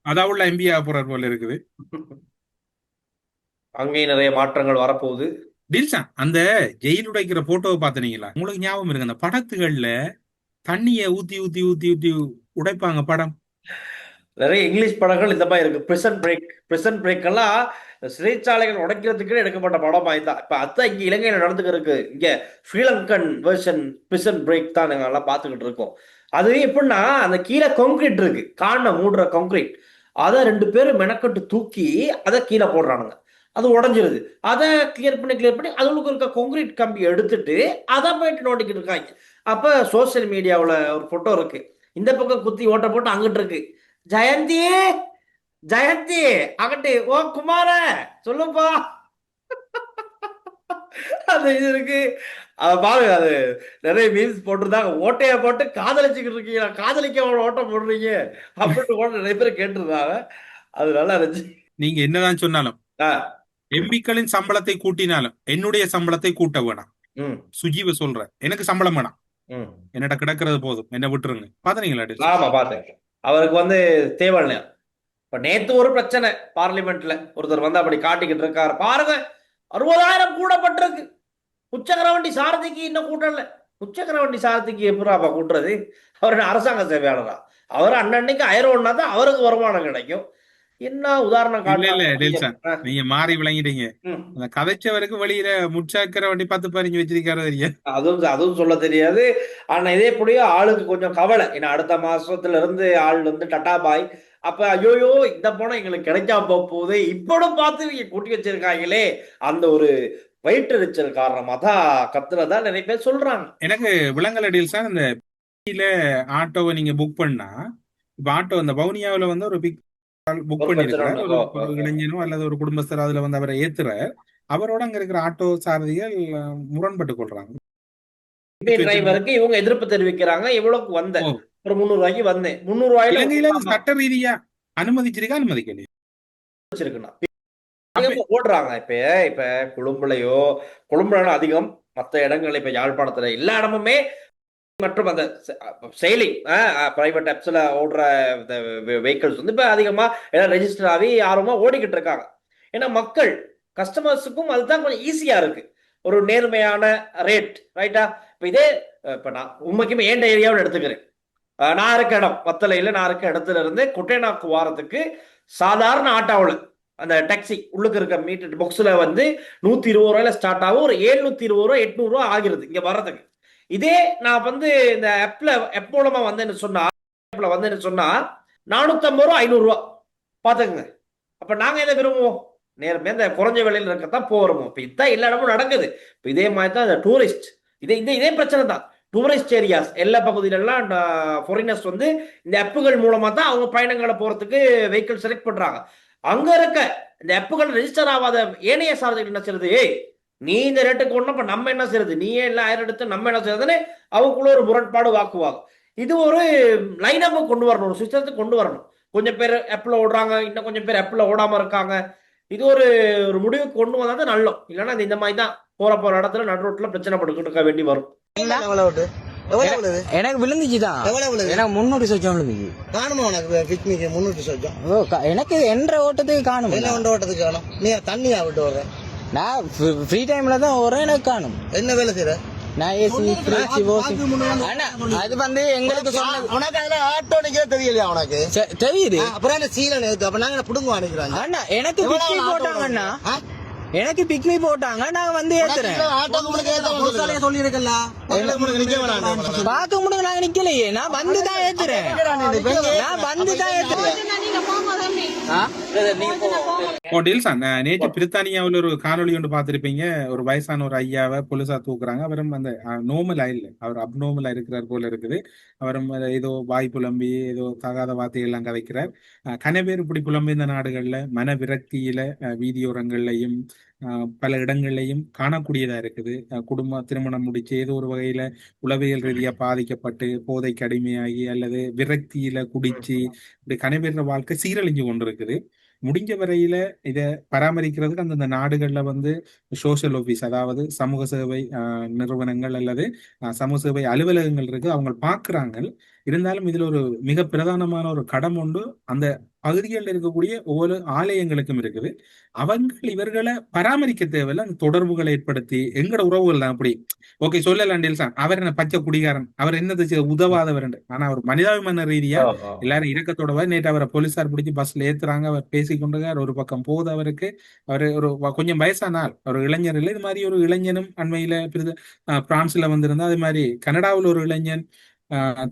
அதாவுள்ள எம்பி ஆக போறார் போல இருக்குது. அங்கேயும் நிறைய மாற்றங்கள் வரப்போகுது. டில்சான், அந்த ஜெயில் உடைக்கிற போட்டோவை பாத்தீங்களா? உங்களுக்கு ஞாபகம் இருக்கு? அந்த படத்துகள்ல தண்ணிய ஊத்தி ஊத்தி ஊத்தி ஊத்தி உடைப்பாங்க படம். நிறைய இங்கிலீஷ் படங்கள் இந்த மாதிரி இருக்கு. பிரிசன் பிரேக் எல்லாம் சிறைச்சாலைகள் உடைக்கிறதுக்கு எடுக்கப்பட்ட படம் ஆயிதான். இப்ப அதான் இங்க இலங்கையில நடந்துக்கு இருக்கு. இங்க ஸ்ரீலங்கன் வெர்ஷன் பிரிசன் பிரேக் தான் நாங்க எல்லாம் பாத்துக்கிட்டு இருக்கோம். அது எப்படின்னா அந்த கீழே கான்கிரீட் இருக்கு, காண மூடுற கான்கிரீட், அதை 2 பேரும் மெனக்கட்டு தூக்கி அதை கீழே போடுறானுங்க. அது உடஞ்சிருது. அதை கிளியர் பண்ணி அதுக்கு இருக்க கான்கிரீட் கம்பி எடுத்துட்டு அதை போயிட்டு நோண்டிக்கிட்டு இருக்காங்க. அப்ப சோசியல் மீடியாவில் ஒரு போட்டோ இருக்கு, இந்த பக்கம் குத்தி ஓட்ட போட்டு அங்கிட்டு இருக்கு, ஜெயந்தி ஜெயந்தி அங்கிட்டு, ஓ குமார சொல்லுப்பா. அது இது இருக்கு, அதை பாருங்க. அது நிறைய மீம்ஸ் போட்டிருந்தாங்க. ஓட்டையை போட்டு காதலிச்சுக்கிட்டு இருக்கீங்க, காதலிக்க ஓட்டம் போடுறீங்க அப்படின்னு கூட நிறைய பேர் கேட்டிருந்தாங்க. அது நல்லா இருந்துச்சு. நீங்க என்னதான் சொன்னாலும் ஆ, எம்பிக்களின் சம்பளத்தை கூட்டினாலும் என்னுடைய சம்பளத்தை கூட்ட வேணாம். ம், சுஜீவ சொல்றேன், எனக்கு சம்பளம் வேணாம், ம். என்னட்ட கிடக்கிறது போதும், என்ன விட்டுருங்க. பாத்தீங்களா டெல்சன்? ஆமா பார்த்தேன். அவருக்கு தேவையில்லையா. இப்ப நேத்து ஒரு பிரச்சனை பார்லிமெண்ட்ல, ஒருத்தர் அப்படி காட்டிக்கிட்டு இருக்காரு பாருங்க, 60,000 கூடப்பட்டிருக்கு. உச்சக்கரவண்டி சாரதிக்கு இன்னும் கூட்டல. உச்சக்கரவண்டி சாரதிக்கு எப்படாப்பா கூட்டுறது? அவர் அரசாங்க சேவையாளரா? அவர் அன்னன்னைக்கு அயரோன்னா தான் அவருக்கு வருமானம் கிடைக்கும். என்ன உதாரணம் இல்ல டெல்சன், காட்டுறாங்க. நீங்க மாறி விளங்கிட்டீங்க. ம். அந்த கதைச்சவருக்கு வெளியில முச்சக்கர வண்டி 10 பதினஞ்சு வச்சிருக்காரு தெரியும். அதுவும் சொல்ல தெரியாது. ஆனா இதே எப்படியோ ஆளுக்கு கொஞ்சம் கவலை. ஏன்னா அடுத்த மாசத்துல இருந்து ஆள் டட்டா பாய். அப்ப ஐயோயோ இந்த பணம் எங்களுக்கு கிடைக்காம போகுது, இப்படும் பார்த்து இவங்க கூட்டி வச்சிருக்காங்களே, அந்த ஒரு வயிற்றெரிச்சல் காரணமா தான் கத்துறதா நிறைய பேர் சொல்றாங்க. எனக்கு விளங்கல டெல்சன், அந்த ஆட்டோவை நீங்க புக் பண்ணா, இப்ப ஆட்டோ அந்த வவுனியாவுல ஒரு பிக் புக் ஒரு பண்ணிருக்கிறார், பிரச்சனை ஒரு இளைஞனோ அல்லது ஒரு குடும்பஸ்தர் அதுல அவரை ஏத்துறார். அவரோட அங்க இருக்கிற ஆட்டோ சாரதிகள் முரண்பட்டு கொள்றாங்க. டிரைவருக்கு இவங்க எதிர்ப்பு தெரிவிக்கிறாங்க. எவ்வளவுக்கு ஓ, ஒரு 300 ரூபாய்க்கு வந்தேன். 300 ரூபாயில இலங்கையில அது சட்ட ரீதியா அனுமதிச்சிருக்கா அனுமதிக்கலையா? வச்சிருக்குண்ணா. அப்ப ஓடுறாங்க. இப்ப கொழும்புல அதிகம், மற்ற இடங்கள் இப்ப யாழ்ப்பாணத்துல எல்லா இடமுமே, மற்றும் அந்த செயலி பிரைவேட் ஆப்ஸ்ல ஓடுற வெஹிக்கிள்ஸ் இப்ப அதிகமா ரெஜிஸ்டர் ஆகி ஆர்வமா ஓடிக்கிட்டு இருக்காங்க. ஏன்னா மக்கள் கஸ்டமர்ஸுக்கும் அதுதான் கொஞ்சம் ஈஸியா இருக்கு, ஒரு நேர்மையான ரேட், ரைட்டா? இப்ப இதே இப்ப நான் உண்மைக்குமே ஏண்ட ஏரியாவில் எடுத்துக்கிறேன். நான் இருக்க இடம் வத்தலையில, நான் இருக்க இடத்துல இருந்து கொட்டைநாக்கு வாரத்துக்கு சாதாரண ஆட்டோவில் அந்த டாக்ஸி உள்ளுக்கு இருக்க மீட்டர் பாக்ஸ்ல 120 ரூபாயில ஸ்டார்ட் ஆகும், ஒரு 720 ரூபா 800 ரூபா ஆகிறது இங்க வர்றதுக்கு. இதே நான் இந்த ஆப் மூலமா வந்தேன்னு சொன்னா 450 ரூபா 500 ரூபா பாத்துக்கங்க. அப்ப நாங்க எதை விரும்புவோம்? நேர்மையா இந்த குறைஞ்ச விலையில இருக்கத்தான் போறோமோ. இப்ப இதுதான் எல்லா இடமும் நடக்குது. இப்ப இதே மாதிரி தான் இந்த டூரிஸ்ட், இதே பிரச்சனை தான். டூரிஸ்ட் ஏரியாஸ் எல்லா பகுதியிலெல்லாம் ஃபாரினர்ஸ் இந்த ஆப்புகள் மூலமா தான் அவங்க பயணங்களை போறதுக்கு வெஹிக்கிள் செலக்ட் பண்றாங்க. அங்க இருக்க இந்த ஆப்புகள் ரெஜிஸ்டர் ஆகாத ஏனைய சாரதிகள் என்ன செய்யறது? நீ இந்த ரேட்டுக்கு ஒண்ணு, அப்ப நம்ம என்ன செய்யறது? நீயே எல்லாம் 1000 எடுத்து நம்ம என்ன செய்யறதுன்னு அவங்களுக்குள்ள ஒரு முரண்பாடு வாக்குவாங்க. இது ஒரு லைனப் கொண்டு வரணும், ஒரு சிஸ்டத்துக்கு கொண்டு வரணும். கொஞ்சம் பேர் ஆப்ல ஓடுறாங்க, இன்னும் கொஞ்சம் பேர் ஆப்ல ஓடாம இருக்காங்க. இது ஒரு முடிவுக்கு கொண்டு வந்தா நல்லோம். இல்லைன்னா இந்த மாதிரி தான் போற இடத்துல நடு ரோட்ல பிரச்சனை பட்டுக்கிட்டு இருக்க வேண்டி வரும். எனக்கு விழுந்துச்சுதான். எனக்கு 300 சொச்சம் விழுந்துச்சு. காணுமா உனக்கு பிக்னிக் 300 சொச்சம்? எனக்கு என்ற ஓட்டத்துக்கு காணும். என்ன ஒன்ற ஓட்டத்துக்கு காணும்? நீ தண்ணியா விட்டு வர? நான் ஃப்ரீ டைம்ல தான் வரேன், எனக்கு காணும். என்ன வேலை செய்யற? நான் ஏசி ஃப்ரிட்ஜ் வாஷிங். அது எங்களுக்கு சொன்னது. உனக்கு அதுல ஆட்டோ நிக்க தெரியலையா உனக்கு? தெரியுது. அப்புறம் என்ன சீலன் எடுத்து அப்ப நாங்க புடுங்க அனுப்புறாங்க. அண்ணா எனக்கு பிக்னி போட்டாங்கண்ணா, எனக்கு பிக்னி போட்டாங்க, நான் ஏத்துறேன். சொல்லி இருக்கல பாக்க முடியும், நாங்க நிக்கலையே. நான் தான் ஏத்துறேன். டெல்சன், நேற்று பிரித்தானியாவில் ஒரு காணொலி ஒன்று பார்த்திருப்பீங்க. ஒரு வயசான ஒரு ஐயாவை போலீஸா தூக்குறாங்க. அவரும் அந்த நோமலா இல்லை, அவர் அப்நோமலா இருக்கிறார் போல இருக்குது. அவரும் ஏதோ வாய் புலம்பி ஏதோ தகாத வார்த்தைகள் எல்லாம் கதைக்கிறார். கனவேறு இப்படி புலம்பி இந்த நாடுகள்ல மன விரக்தியில வீதியோரங்கள்லையும் பல இடங்கள்லையும் காணக்கூடியதா இருக்குது. குடும்ப திருமணம் முடிச்சு ஏதோ ஒரு வகையில உளவியல் ரீதியா பாதிக்கப்பட்டு போதைக்கு அடிமையாகி அல்லது விரக்தியில குடிச்சு இப்படி கனவேற வாழ்க்கை சீரழிஞ்சு கொண்டு இருக்குது. முடிஞ்ச வரையில இத பராமரிக்கிறதுக்கு அந்தந்த நாடுகள்ல சோசியல் ஆபீஸ், அதாவது சமூக சேவை நிறுவனங்கள் அல்லது சமூக சேவை அலுவலகங்கள் இருக்கு, அவங்க பாக்குறாங்க. இருந்தாலும் இதுல ஒரு மிக பிரதானமான ஒரு கடம் உண்டு, அந்த பகுதிகளில் இருக்கக்கூடிய ஒவ்வொரு ஆலயங்களுக்கும் இருக்குது. அவங்க இவர்களை பராமரிக்க தேவையில்ல, அந்த தொடர்புகளை ஏற்படுத்தி எங்கட உறவுகள் தான் அப்படி ஓகே சொல்லலாம். டெல்சன், அவர் என்ன பச்சை குடிகாரன், அவர் என்னது உதவாதவர், ஆனா அவர் மனிதாபிமான ரீதியா எல்லாரும் இரக்கத்தோட நேற்று அவரை போலீசார் பிடிச்சி பஸ்ல ஏத்துறாங்க. அவர் பேசிக்கொண்டிருக்கார், ஒரு பக்கம் போது அவருக்கு. அவரு ஒரு கொஞ்சம் வயசானால் ஒரு இளைஞர் இல்லை. இது மாதிரி ஒரு இளைஞனும் அண்மையில பிரான்ஸ்ல வந்திருந்தா, அது மாதிரி கனடாவில் ஒரு இளைஞன்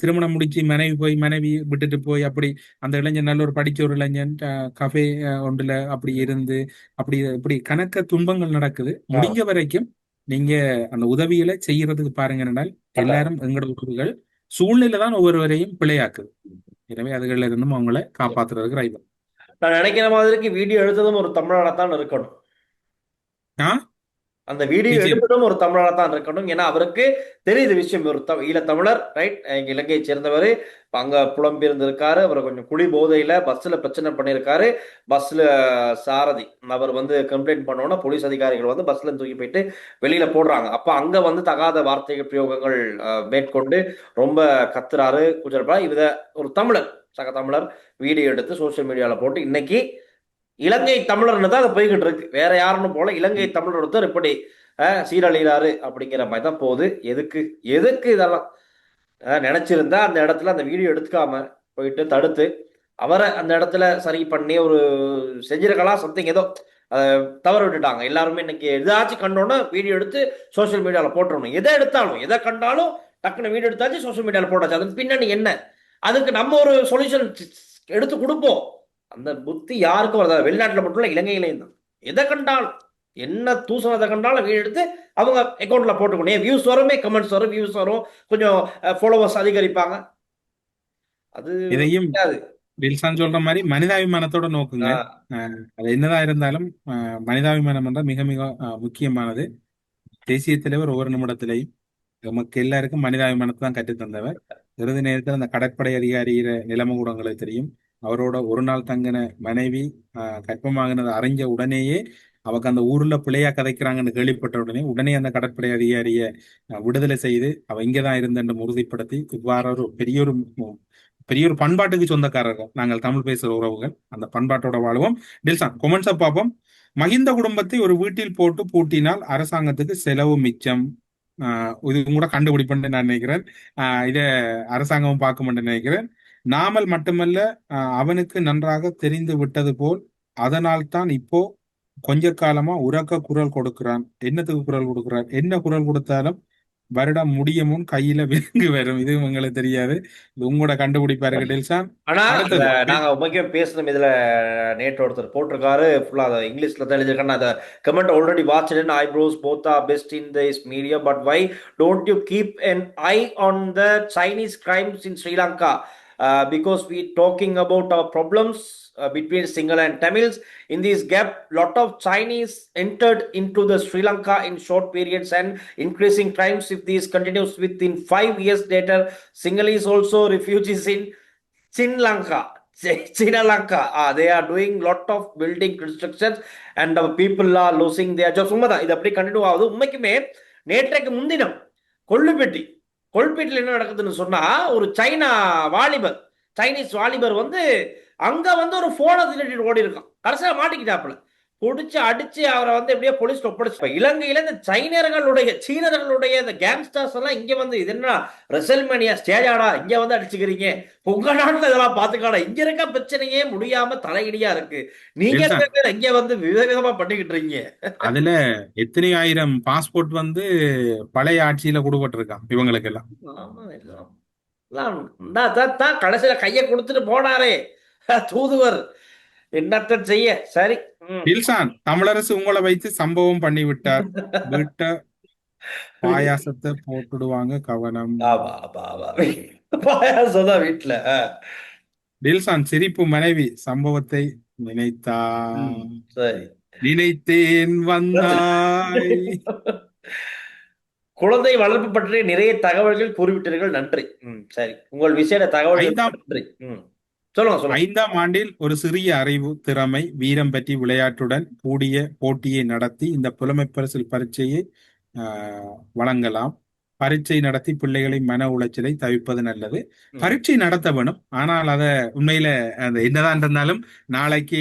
திருமணம் முடிச்சு மனைவி விட்டுட்டு போய் அப்படி அந்த இளைஞன் நல்ல ஒரு படிச்ச ஒரு இளைஞன் கஃபே ஒன்றுல அப்படி இருந்து அப்படி இப்படி கணக்க துன்பங்கள் நடக்குது. முடிஞ்ச வரைக்கும் நீங்க அந்த உதவிகளை செய்யறதுக்கு பாருங்க. என்றால் எல்லாரும் எங்களோட உறவுகள் சூழ்நிலை தான் ஒவ்வொருவரையும் பிழையாக்குது. எனவே அதுகள்ல இருந்தும் அவங்கள காப்பாத்துறதுக்கு ரைவன். நான் நினைக்கிற மாதிரிக்கு வீடியோ எடுத்ததும் ஒரு தமிழானத்தான் இருக்கணும். அந்த வீடியோ நிச்சயம். எடுத்ததும் ஒரு தமிழானத்தான் இருக்கணும். ஏன்னா அவருக்கு தெரியுது விஷயம். ஒரு ஈழத்தமிழர், ரைட், இலங்கையை சேர்ந்தவர், அங்க புலம்பெயர்ந்திருக்காரு. அவர் கொஞ்சம் குடி போதையில பஸ்ல பிரச்சனை பண்ணியிருக்காரு. பஸ்ல சாரதி அவர் வந்து கம்ப்ளைண்ட் பண்ணோன்னா போலீஸ் அதிகாரிகள் வந்து பஸ்ல தூக்கி போயிட்டு வெளியில போடுறாங்க. அப்ப அங்க வந்து தகாத வார்த்தைகள் பிரயோகங்கள் மேற்கொண்டு ரொம்ப கத்துறாரு குஜர்பா. இத ஒரு தமிழர், சக தமிழர் வீடியோ எடுத்து சோசியல் மீடியால போட்டு இன்னைக்கு இலங்கை தமிழர்னு தான் அது போய்கிட்டு இருக்கு. வேற யாருன்னு போல இலங்கை தமிழர் ஒருத்தர் இப்படி சீரழிறாரு அப்படிங்கிற மாதிரி தான் போகுது. எதுக்கு இதெல்லாம் நினைச்சிருந்தா அந்த இடத்துல அந்த வீடியோ எடுத்துக்காம போயிட்டு தடுத்து அவரை அந்த இடத்துல சரி பண்ணி ஒரு செஞ்சிருக்கலாம். சம்திங் ஏதோ தவறு விட்டுட்டாங்க. எல்லாருமே இன்னைக்கு ஏதாச்சும் கண்டோன்னா வீடியோ எடுத்து சோசியல் மீடியால போட்டுறணும். எதை எடுத்தாலும் எதை கண்டாலும் டக்குன்னு வீடியோ எடுத்தாச்சு சோசியல் மீடியால போட்டாச்சு. அதுக்கு பின்னாடி என்ன, அதுக்கு நம்ம ஒரு சொல்யூஷன் எடுத்து கொடுப்போம். அந்த புத்தி யாருக்கும் வருதா? வெளிநாட்டில் மட்டும் இல்லை, இலங்கையிலையும் தான். எதை கண்டாலும் என்ன தூசணத்தை கண்டாலும் வீடு எடுத்து அவங்க அக்கௌண்ட்ல போட்டுக்கணும். வியூஸ் வருமே, கமெண்ட்ஸ் வரும், வியூஸ் வரும், கொஞ்சம் ஃபாலோவர்ஸ் அதிகரிப்பாங்க. அது இதையும் டில்சான் சொல்ற மாதிரி மனிதாபிமானத்தோட நோக்குங்க. அது என்னதான் இருந்தாலும் மனிதாபிமானம் என்ற மிக மிக முக்கியமானது. தேசிய தலைவர் ஒவ்வொரு நிமிடத்திலையும் நமக்கு எல்லாருக்கும் மனிதாபிமானத்தை தான் கற்றுத் தந்தவர். இறுதி நேரத்தில் அந்த கடற்படை அதிகாரியிற நிலைமை கூட உங்களுக்கு தெரியும். அவரோட ஒரு நாள் தங்கின மனைவி கற்பமாகினது அறிஞ்ச உடனேயே அவக்கு அந்த ஊர்ல பிள்ளையா கதைக்கிறாங்கன்னு கேள்விப்பட்ட உடனே அந்த கடற்படை அதிகாரிய விடுதலை செய்து அவ இங்கதான் இருந்தென்று உறுதிப்படுத்தி இவ்வாறு ஒரு பெரிய ஒரு பண்பாட்டுக்கு சொந்தக்காரர்கள் நாங்கள் தமிழ் பேசுற உறவுகள். அந்த பண்பாட்டோட வாழ்வோம். டில்சான் கொமெண்ட்ஸை பார்ப்போம். மகிந்த குடும்பத்தை ஒரு வீட்டில் போட்டு பூட்டினால் அரசாங்கத்துக்கு செலவு மிச்சம். இது கூட கண்டுபிடிப்பேன் நான் நினைக்கிறேன். இத அரசாங்கமும் பார்க்கும் நினைக்கிறேன். நாமல் மட்டுமல்ல, அவனுக்கு நன்றாக தெரிந்து விட்டது போல் அதனால்தான் இப்போ கொஞ்ச காலமா உரக்க குரல் கொடுக்கிறான். என்னத்துக்கு குரல் கொடுக்கிறான்? என்ன குரல் கொடுத்தாலும் வருடம் முடியமும் கையில விலங்கு வரும். இது உங்களுக்கு தெரியாது, இது உங்களோட கண்டுபிடிப்பாரு டில்சான். ஆனா நாங்க முக்கியம் பேசணும். இதுல நேற்று ஒருத்தர் போட்டிருக்காரு, ஃபுல்லா அதை இங்கிலீஷ்ல தான் எழுதியிருக்காங்க. அந்த comment already watched in eyebrows both are best in this media but why don't you keep an eye on the Chinese crimes in Sri Lanka? Because we talking about our problems between Sinhala and Tamils. In this gap, lot of Chinese entered into the Sri Lanka in short periods and increasing crimes. If this continues within 5 years later, Sinhalese also refugees in Sri Lanka. They are doing lot of building constructions and people are losing their jobs. உண்மைதான், இது அப்படியே continue ஆகுது. உண்மைக்குமே நேற்றைக்கு முன்தினம் கொல்பேட்டில் என்ன நடக்குதுன்னு சொன்னா, ஒரு சைனீஸ் வாலிபர் வந்து அங்க வந்து ஒரு போனை திருடிட்டு ஓடி இருக்கான். கடைசியா மாட்டிக்கிட்டாப்புல. பிடிச்சு அடிச்சு அவரை வந்து எப்படியோ போலீஸ் ஒப்படைச்சு. இலங்கையில இந்த சீனர்களுடைய இந்த கேங்ஸ்டர்ஸ் எல்லாம் இங்க வந்து இது என்ன ரெசல்மேனியா ஸ்டேஜாடா, இங்க வந்து அடிச்சுக்கிறீங்க, உங்க நாட்டுல இதெல்லாம் பாத்துக்காடா, இங்க இருக்க பிரச்சனையே முடியாம தலையிடியா இருக்கு, நீங்க இங்க வந்து விதவிதமா பண்ணிக்கிட்டு இருக்கீங்க. அதுல எத்தனை ஆயிரம் பாஸ்போர்ட் வந்து பழைய ஆட்சியில கொடுப்பட்டிருக்கான் இவங்களுக்கு எல்லாம். கடைசியில கைய கொடுத்துட்டு போனாரே தூதுவர், என்னத்த செய்ய. சரி டில்சான், தமிழரசு உங்களை வைத்து சம்பவம் பண்ணி விட்டார். வீட்ட பாயாசத்தை போட்டுடுவாங்க, கவனம். பாயாசம் தான் வீட்டுல. டில்சான் சிரிப்பு மனைவி சம்பவத்தை நினைத்தேன் வந்தாய். குழந்தை வளர்ப்பு பற்றிய நிறைய தகவல்கள் கூறிவிட்டீர்கள், நன்றி. சரி, உங்கள் விசேட தகவல் நன்றி. சொல்லுங்க. 5ஆம் ஆண்டில் ஒரு சிறிய அறிவு, திறமை, வீரம் பற்றி விளையாட்டுடன் கூடிய போட்டியை நடத்தி இந்த புலமைப்பரிசில் பரீட்சையை வழங்கலாம். பரீட்சை நடத்தி பிள்ளைகளை மன உளைச்சலை தவிர்ப்பது நல்லது. பரீட்சை நடத்த வேணும், ஆனால் அத உண்மையில அந்த என்னதான் இருந்தாலும் நாளைக்கு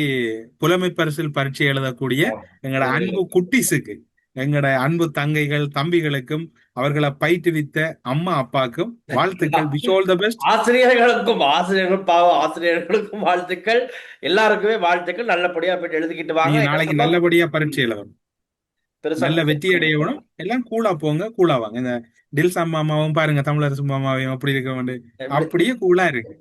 புலமைப்பரிசில் பரீட்சை எழுதக்கூடிய எங்களோட அன்பு குட்டிஸுக்கு, எங்களோட அன்பு தங்கைகள் தம்பிகளுக்கும் அவர்களை பயிற்றுவித்த அம்மா அப்பாக்கும் வாழ்த்துக்கள். Wish all the best. ஆசிரியர்களுக்கும் வாழ்த்துக்கள். எல்லாருக்குமே வாழ்த்துக்கள். நல்லபடியா போயிட்டு எழுதிக்கிட்டு வாங்க. நாளைக்கு நல்லபடியா பரீட்சை எழுதணும். பெருசா நல்ல வெற்றி அடையணும். எல்லாம் கூலா போங்க, கூலா வாங்க. இந்த டில்சா மாமாவும் பாருங்க, தமிழரசு மாமாவையும் அப்படி இருக்க வேண்டிய அப்படியே கூலா இருக்கு.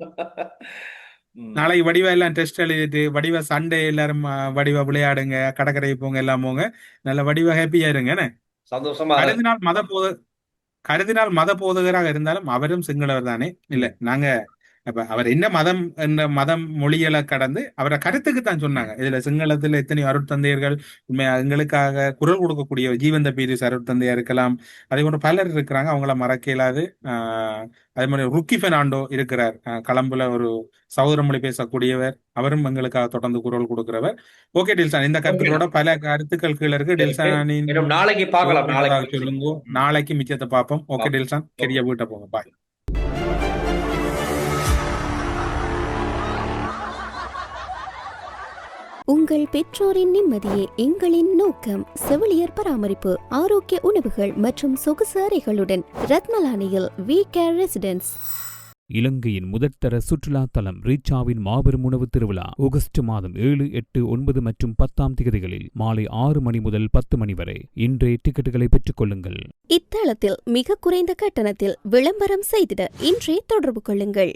நாளைக்கு வடிவா எல்லாம் டெஸ்ட் எழுதிட்டு வடிவா சண்டே எல்லாரும் வடிவா விளையாடுங்க, கடற்கரை போங்க, எல்லாம் போங்க, நல்ல வடிவா ஹாப்பியா இருங்க. சந்தோஷமா கருதினால் மத போதகராக இருந்தாலும் அவரும் சிங்களவர் தானே. இல்ல நாங்க அப்ப அவர் என்ன மதம் என்ற மதம் மொழிகளை கடந்து அவரை கருத்துக்கு தான் சொன்னாங்க. இதுல சிங்களத்துல எத்தனை அருட்தந்தையர்கள் உண்மையா எங்களுக்காக குரல் கொடுக்கக்கூடிய ஜீவந்த பீரிஸ் அருட்தந்தையா இருக்கலாம். அதே போன்று பலர் இருக்கிறாங்க, அவங்கள மறக்க இயலாது. அதே மாதிரி ருக்கி பெர்னாண்டோ இருக்கிறார், களம்புல ஒரு சகோதர மொழி பேசக்கூடியவர், அவரும் எங்களுக்காக தொடர்ந்து குரல் கொடுக்கிறவர். ஓகே டில்சான், இந்த கருத்துக்களோட பல கருத்துக்கள் கீழே இருக்கு. டில்சானின் நாளைக்கு பார்க்கலாம். சொல்லுங்க, நாளைக்கு மிச்சத்தை பார்ப்போம். ஓகே டில்சான், பெரிய வீட்டை போங்க, பாய். உங்கள் பெற்றோரின் நிம்மதியே எங்களின் நோக்கம். செவிலியர் பராமரிப்பு, ஆரோக்கிய உணவுகள் மற்றும் சொகுசு அறைகளுடன் ரத்னலானியில் வி கேர் ரெசிடென்ஸ். இலங்கையின் முதற்தர சுற்றுலா தலம் ரீச்சாவின் மாபெரும் உணவு திருவிழா ஆகஸ்ட் மாதம் 7, 8, 9 மற்றும் 10 திகதிகளில் மாலை 6 மணி முதல் 10 மணி வரை. இன்றே டிக்கெட்டுகளை பெற்றுக் கொள்ளுங்கள். இத்தளத்தில் மிக குறைந்த கட்டணத்தில் விளம்பரம் செய்திட இன்றே தொடர்பு கொள்ளுங்கள்.